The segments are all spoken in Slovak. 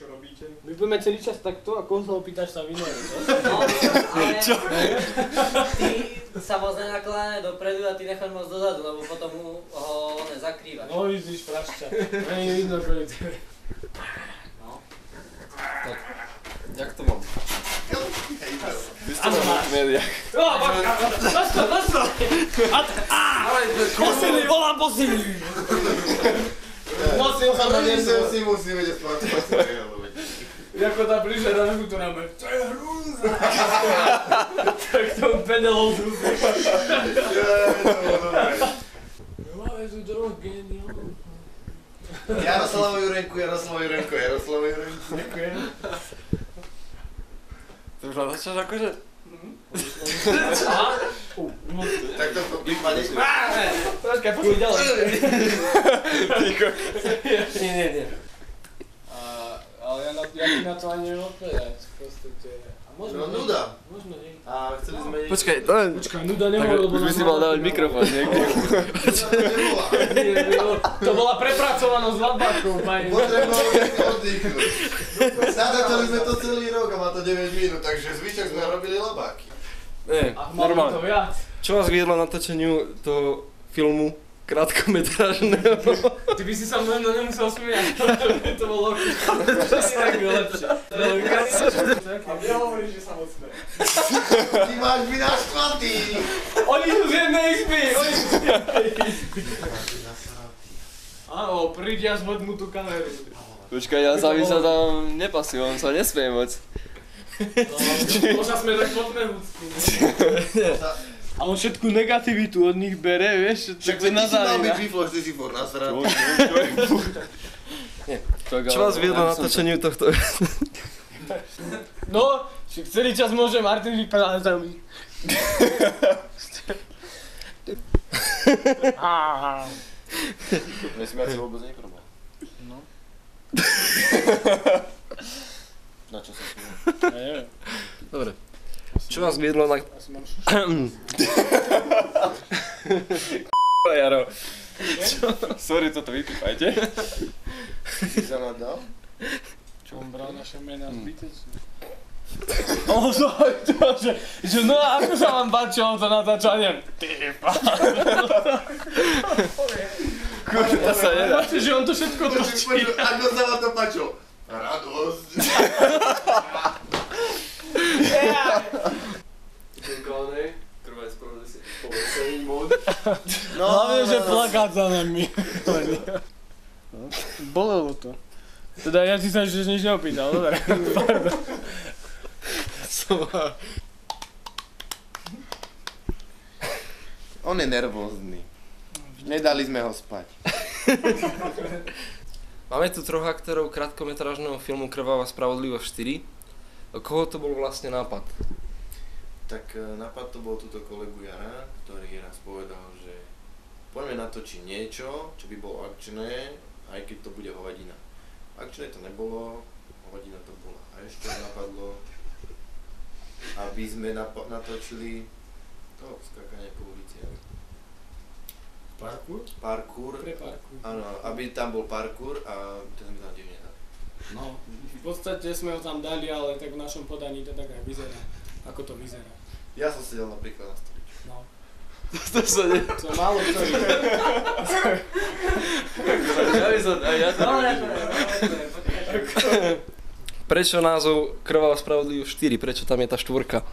čo robíte. My budeme celý čas takto a koho sa opýtaš sa vynorí. No, ale ty sa moc nenakladáš dopredu a ty necháš moc dozadu, lebo potom ho zakrývaš. No vidíš, prašťa. Nie vidno koniec. No. Tak, jak to mám? Vy ste v médiách. Nasto! Posilný, volám posilný! Posil sa na nieso. Si musí vedieť spracovať. Jako tá príšera na to náme. To je hrúza! Tak to penelou zrúza. Máme tu drogy, Jaroslavo Jurenku. Ďakujem. To už len začneš akože? Tak to vypadne. Troška, poďme ďalej. Ticho. Nie. Ale ja ti na to ani neviem odpovedať. No nuda. Možno nie. A chceli sme... Počkaj, Počkaj, nuda nemohol, lebo... už by si mal dávať mikrofón niekde. To bola prepracovanosť s labákou, pani. Potrebovali sme oddychnúť. Natáčali sme to celý rok a má to 9 minút, takže zvyšok sme robili labáky. Nie, A malo to normálne. viac. Čo vás viedlo natáčaniu toho filmu krátkometrážneho? Ty by si sa možno nemusel smiať, to bolo to si tak lepšie. A mne hovoríš, že sa moc smeje. Ty máš byť naštvatý. Oni sú z jednej izby, Áno, príď a zhodnú tú kameru. Počkaj, ja sa tam nepasujem, on sa nesmie moc. Možno sme tak podmehúcky. A on všetku negativitu od nich bere, vieš, Však to je na ty si mal byť záleží. výflož, ty si furt nasratý. Čo vás viedlo natáčaniu tohto? No, však celý čas môže Martin vypadať za mi. Nesmiať si vôbec nie problém. No. Na čo sa smie? Ja neviem. Dobre. Čo vás viedlo na... Asi mám šušu. Jaro. Sorry, toto vypípajte. Si sa ma dal? Čo on bral naše mená zbytečne. Že no a ako sa vám páčilo to natáčanie? Ty Kurva sa nedá. Máte, že on to všetko točí. Ako sa vám to páčilo? Radosť. Ten klánej, krvaj spravili si povedcený mód. Hlavne, že plakať za nami. Bolelo to. Teda ja si sa ešte nič neopýtal, dobre. Pardon. On je nervózny. Nedali sme ho spať. Máme tu troch aktérov krátkometrážneho filmu Krvavá spravodlivosť 4. Koho to bol vlastne nápad? Tak nápad to bol túto kolegu Jara, ktorý raz povedal, že poďme natočiť niečo, čo by bolo akčné, aj keď to bude hovadina. Akčné to nebolo, hovadina to bola. A ešte napadlo, aby sme natočili to skákanie po uliciach. Parkour? Parkour. Pre parkour. Áno, aby tam bol parkour a to sme tam tiež nedali. No, v podstate sme ho tam dali, ale tak v našom podaní to tak aj vyzerá. Ako to vyzerá. Ja som sedel napríklad na stoličku. No. To sa ne... To málo ktorý. Prečo názov Krvavá spravodlivosť 4? Prečo tam je tá štvorka?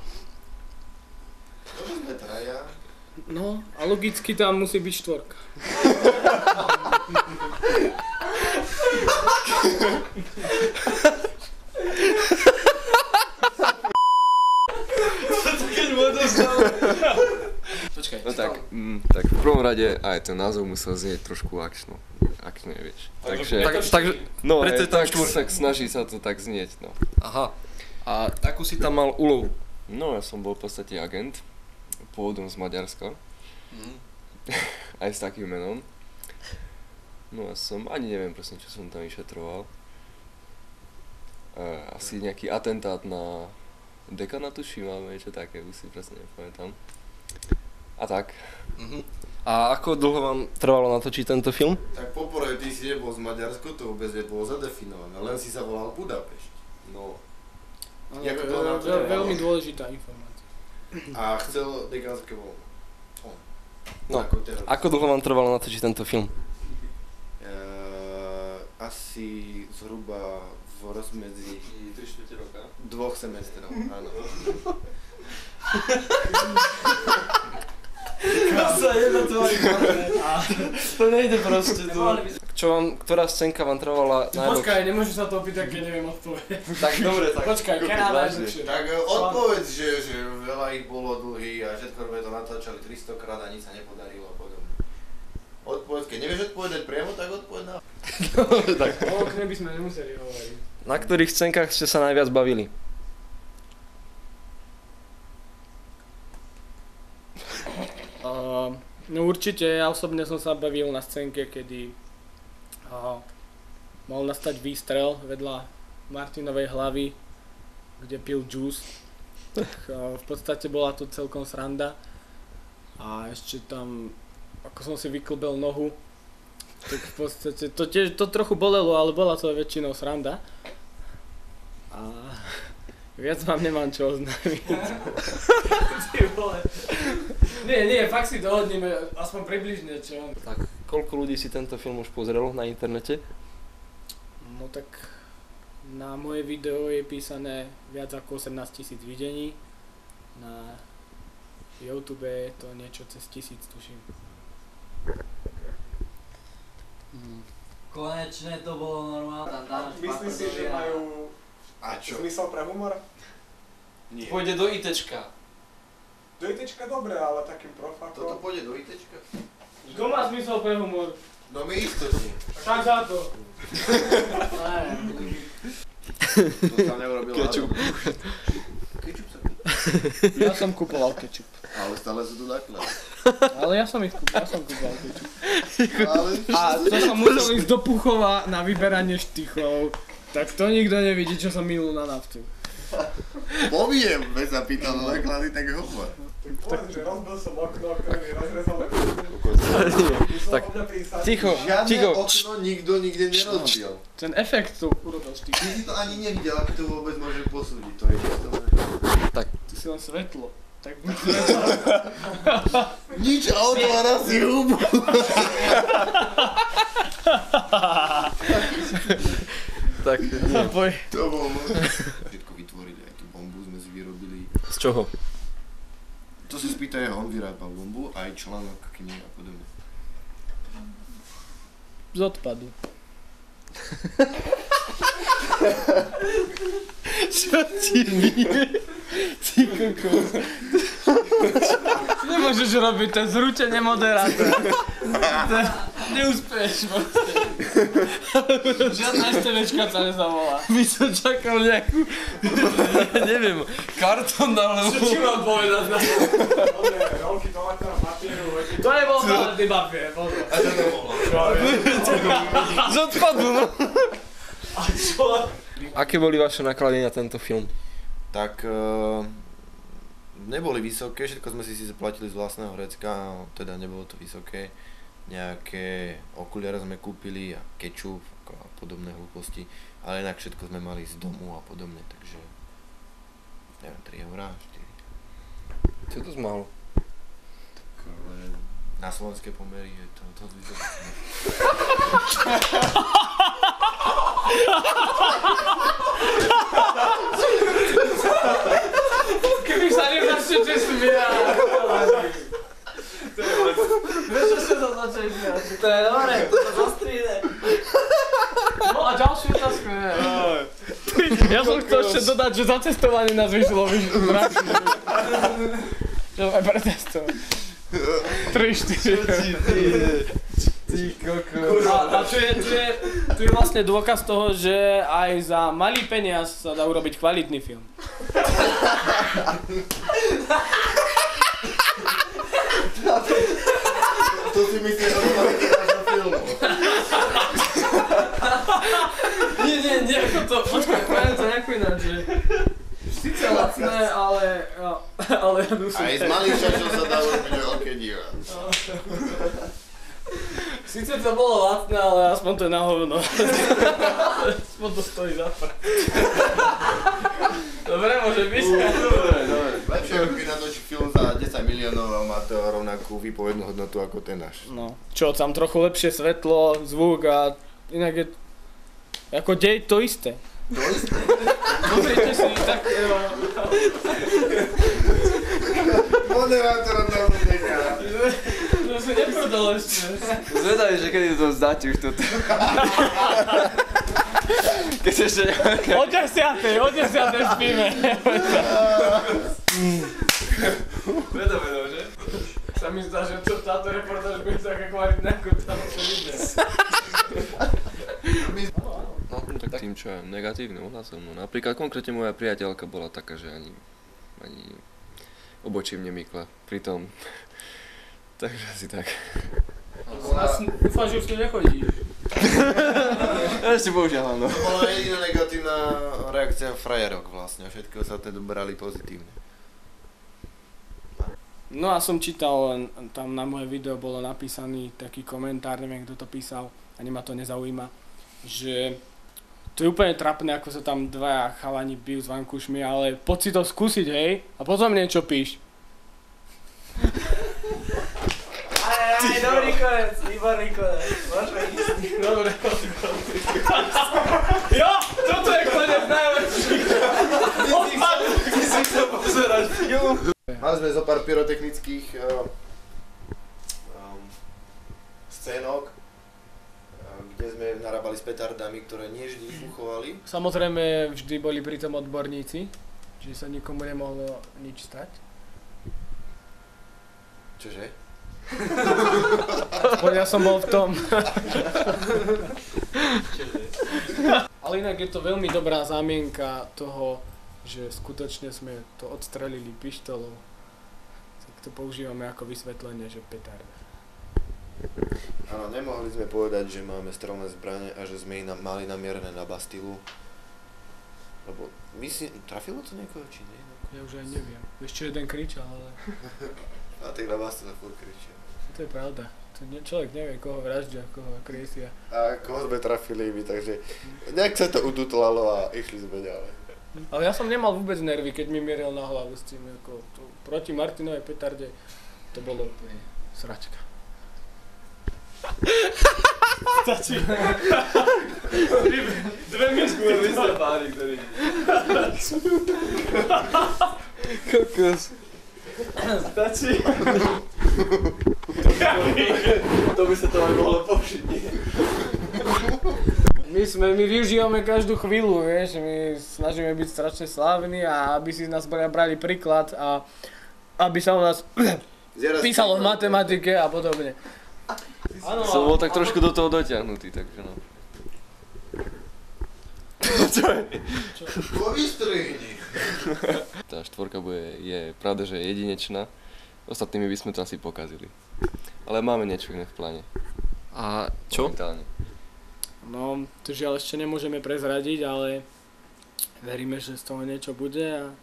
To sme traja. No, a logicky tam musí byť štvorka. Počkaj. No tak v prvom rade aj ten názov musel znieť trošku akčno. Akčne, vieš. Takže no preto aj je tam tak štvorka. tak snaží sa to tak znieť, no. Aha. A akú si tam mal úlohu? No ja som bol v podstate agent, pôvodom z Maďarska. Aj s takým menom. No a som, ani neviem presne, čo som tam vyšetroval. Asi nejaký atentát na dekana tuším, alebo niečo také, už si presne nepamätám. A tak. A ako dlho vám trvalo natočiť tento film? Tak poprvé ty si nebol z Maďarska, to vôbec nebolo zadefinované, len si sa volal Budapešť. No. Jak to na to Veľmi dôležitá informácia. A chcel Degánske voľno. No, ako dlho vám trvalo natočiť tento film? Asi zhruba v rozmedzi 3/4 roka. 2 semestrov, áno. Kasa je to tvorí To nejde proste tu. Ktorá scénka vám trvala najdlhšie? Počkaj, nemôžeš sa to opýtať, keď neviem odpoveď. Tak dobre, tak. Počkaj, keď najlepšie. Tak odpovedz, že veľa ich bolo dlhý a všetko sme to natáčali 300 krát a nič sa nepodarilo a podobne. Odpovedz, keď nevieš odpovedať priamo, tak odpoveď na... Tak. O okne by sme nemuseli hovoriť. Na ktorých scénkach ste sa najviac bavili? No určite, ja osobne som sa bavil na scénke, kedy mal nastať výstrel vedľa Martinovej hlavy, kde pil džús. Tak v podstate bola to celkom sranda. A ešte tam, ako som si vyklbel nohu, tak v podstate to trochu bolelo, ale bola to väčšinou sranda. A viac vám nemám čo oznámiť. Ty vole. Nie, fakt si dohodneme, aspoň približne čo. Tak, koľko ľudí si tento film už pozrelo na internete? No tak na moje video je písané viac ako 18 000 videní. Na YouTube je to niečo cez 1000, tuším. Konečne to bolo normálne. Tam dáš Myslím si, že majú A čo? zmysel pre humor? Nie. Pôjde do ITčka. Do ITčka dobre, ale takým profakom. Toto pôjde do ITčka? Kto má zmysel pre humor? No my istotne. Tak za to. To sa neurobil Kečup. Kečup sa Ja som kupoval kečup. Ale stále sú tu náklady. Ale ja som kupoval kečup. Ale... A to som musel ísť do Puchova na vyberanie štychov. Tak to nikto nevidí, čo som minul na naftu. Poviem, veď sa pýtal na náklady, tak hovor. Povedz, že rozbil som okno, ktoré mi rozrezal Tak, ticho, Žiadne ticho. okno nikto nikde nerozbil. Ten efekt tu urobil Ty štychy. si to ani nevidel, ako to vôbec môže posúdiť. To je čisto... Ty si len svetlo. Tak buď svetlo. Nič a otvára si hubu. Tak, nie. To bolo možné. Všetko vytvoriť, aj tú bombu sme si vyrobili. Z čoho? To si spýtaj, on vyrábal bombu, aj článok, knihy a podobne. Z odpadu. Čo ti vyje? Ty kokos. Nemôžeš robiť, to je zrúčenie moderátora. Neúspeješ proste. Žiadna STVčka sa nezavolá. By som čakal nejakú, neviem, kartón alebo... Čo mám povedať na to? Dobre, rolky toaletného papieru, hodí. To nebol toaletný papier, pozor. Z odpadu, no. A čo? Aké boli vaše náklady na tento film? Tak neboli vysoké, všetko sme si zaplatili z vlastného vrecka, teda nebolo to vysoké. Nejaké okuliare sme kúpili a kečup a podobné hlúposti, ale inak všetko sme mali z domu a podobne, takže neviem, 3 eurá, 4. Čo je to málo? Tak ale na slovenské pomery je to dosť vysoké. Keby sa nezačnete smiať. Vieš, čo sa to začne smiať? To je dobré, to sa zostrihne. No a ďalšiu otázku je. Ja som chcel ešte dodať, že za cestovanie nás vyšlo mraky. Čo sme pretestovali. 3-4. Ty kokos. A tu je vlastne dôkaz toho, že aj za malý peniaz sa dá urobiť kvalitný film. To si myslíš, že kvalite nášho filmu. Nie, ako to, počkaj, poviem to nejako ináč, že síce lacné, ale ale ja dúfam. Aj z malých šačov sa dá urobiť veľké diva. Sice to bolo lacné, ale aspoň to je na hovno. Aspoň to stojí za fakt. Dobre, môže byť. Dobre. Lepšie by natočiť film za 10 miliónov a má to rovnakú výpovednú hodnotu ako ten náš. No, čo, tam trochu lepšie svetlo, zvuk a inak je ako dej to isté. To isté? Pozrite si, tak... Moderátor tam nechá. To si neprdol ešte. Zvedavý, že kedy to zdáte už toto. Keď ešte nejaké... O 10 spíme. Zvedavé, no, že? Sa mi zdá, že čo táto reportáž bude taká kvalitná, ako tam to ide. No, tak tým čo je negatívnym ohlasom. No, napríklad konkrétne moja priateľka bola taká, že ani obočím nemykla. Pritom... Takže asi tak. Dúfam, že už tu nechodíš. Ešte bohužiaľ, no. To bola jediná negatívna reakcia frajerok vlastne. Všetko sa teda brali pozitívne. No a som čítal, tam na moje video bolo napísaný taký komentár, neviem kto to písal, ani ma to nezaujíma, že to je úplne trapné, ako sa tam dvaja chalani bijú s vankúšmi, ale poď si to skúsiť, hej, a potom niečo píš. Aj, dobrý konec, výborný konec. Môžeme ísť. Dobre, jo, toto je konec najlepší. Ty si chcel pozerať film? Mali sme zo pár pyrotechnických scénok, kde sme narábali s petardami, ktoré nie vždy fuchovali. Samozrejme, vždy boli pri tom odborníci, čiže sa nikomu nemohlo nič stať. Čože? Aspoň ja som bol v tom. Ale inak je to veľmi dobrá zámienka toho, že skutočne sme to odstrelili pištolou. Tak to používame ako vysvetlenie, že petarda. Áno, nemohli sme povedať, že máme strelné zbrane a že sme ich mali namierené na Bastilu. Lebo trafilo to niekoho, či nie? Ja už aj neviem. Ešte jeden kričal, ale... A tak na Bastile furt kričia. To je pravda. Človek nevie, koho vraždia, koho kriesia. A koho sme trafili my, takže nejak sa to udutlalo a išli sme ďalej. Ale ja som nemal vôbec nervy, keď mi mieril na hlavu s tým, ako proti Martinovej petarde, to bolo úplne sračka. Stačí. Dve minúty. Vy ste páni, ktorí... Kokos. Stačí. To by sa to aj mohlo použiť, nie? My využívame každú chvíľu, vieš, my snažíme byť strašne slávni a aby si nás brali príklad a aby sa u nás písalo v matematike a podobne. Áno, Som bol tak trošku do toho dotiahnutý, takže no. Čo je? Po vystrihni! Tá štvorka je pravda, že je jedinečná. Ostatnými by sme to asi pokazili. Ale máme niečo iné v pláne. A čo? Momentálne. No, to žiaľ ešte nemôžeme prezradiť, ale veríme, že z toho niečo bude a...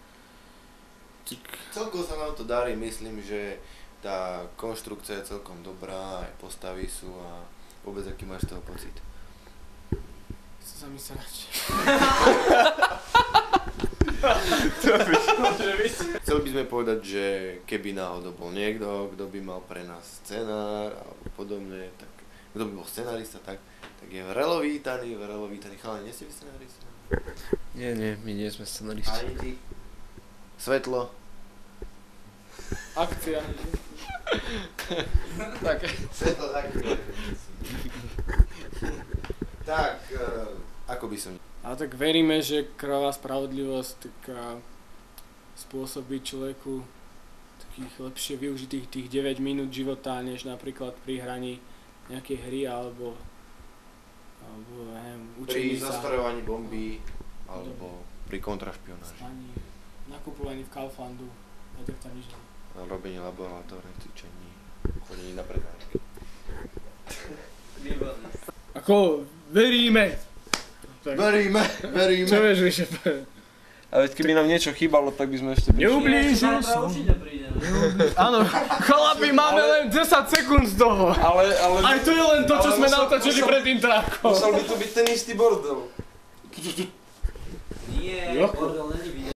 Celkom sa nám to darí, myslím, že tá konštrukcia je celkom dobrá, aj postavy sú a vôbec aký máš z toho pocit? Chcem sa mi srať. Chceli by sme povedať, že keby náhodou bol niekto, kto by mal pre nás scenár alebo podobne, tak kto by bol scenárista, tak je vrelo vítaný, chalani, nie ste vy scenárista? Nie, my nie sme scenaristi. Ani ty? Svetlo? Akcia. Tak. Svetlo taký. Tak, ako by som... A tak veríme, že krvavá spravodlivosť taká spôsobí človeku takých lepšie využitých tých 9 minút života, než napríklad pri hraní nejakej hry alebo neviem, učení Pri sa. zastrojovaní bomby alebo pri kontrašpionáži. Spaní, nakupovaní v Kauflandu, a tak tam nič. Robenie laboratórnych cvičení, chodení na prednášky. Ako veríme! Tak, Veríme. čo vieš vyše povedať? A veď keby nám niečo chýbalo, tak by sme ešte prišli. Neublížil som. Určite príde. Áno, chlapi, máme len 10 sekúnd z toho. Ale... Aj to je len to, čo Ale sme musel- natočili musel- pred intrákom. Musel by to byť ten istý bordel. Nie, Jocho. bordel není vidieť.